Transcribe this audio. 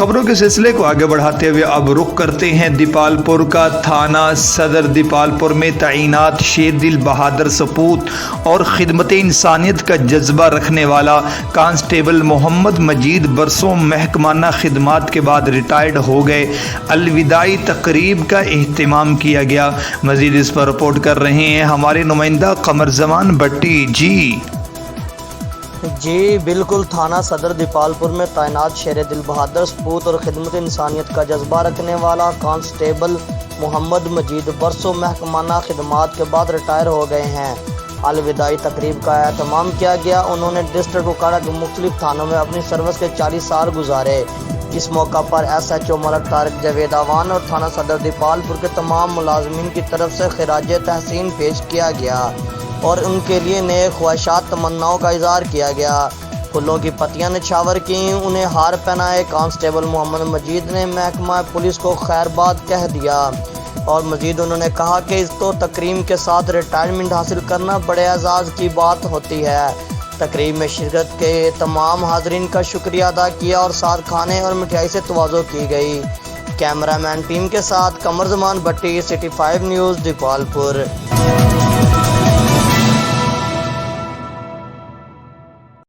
खबरों के सिलसिले को आगे बढ़ाते हुए अब रुख करते हैं दीपालपुर का। थाना सदर दीपालपुर में तैनात शेर दिल बहादुर सपूत और खिदमत इंसानियत का जज्बा रखने वाला कांस्टेबल मोहम्मद मजीद बरसों महकमाना खिदमात के बाद रिटायर्ड हो गए। अलविदाई तकरीब का एहतमाम किया गया। मजीद इस पर रिपोर्ट कर रहे हैं हमारे नुमाइंदा कमर जमान भट्टी। जी बिल्कुल, थाना सदर दीपालपुर में तैनात शेर दिल बहादुर सपूत और खिदमत इंसानियत का जज्बा रखने वाला कांस्टेबल मोहम्मद मजीद बरसों महकमाना खिदमात के बाद रिटायर हो गए हैं। अलविदाई तकरीब का एहतमाम किया गया। उन्होंने डिस्ट्रिक्ट कुपवाड़ा के मुख्तलिफ थानों में अपनी सर्विस के 40 साल गुजारे। इस मौका पर SHO मलक तारिक जावेद आवान और थाना सदर दीपालपुर के तमाम मुलाजमीन की तरफ से खिराज तहसीन पेश किया गया और उनके लिए नए ख्वाहिशात तमन्नाओं का इजहार किया गया। फूलों की पत्तियां निछावर की, उन्हें हार पहनाए। कांस्टेबल मोहम्मद मजीद ने महकमा पुलिस को खैरबाद कह दिया और मजीद उन्होंने कहा कि इस तो तकरीम के साथ रिटायरमेंट हासिल करना बड़े एजाज़ की बात होती है। तकरीब में शिरकत के तमाम हाजरीन का शुक्रिया अदा किया और साथ खाने और मिठाई से तवाज़ो की गई। कैमरामैन टीम के साथ कमर जमान भट्टी, City 5 न्यूज़ दीपालपुर।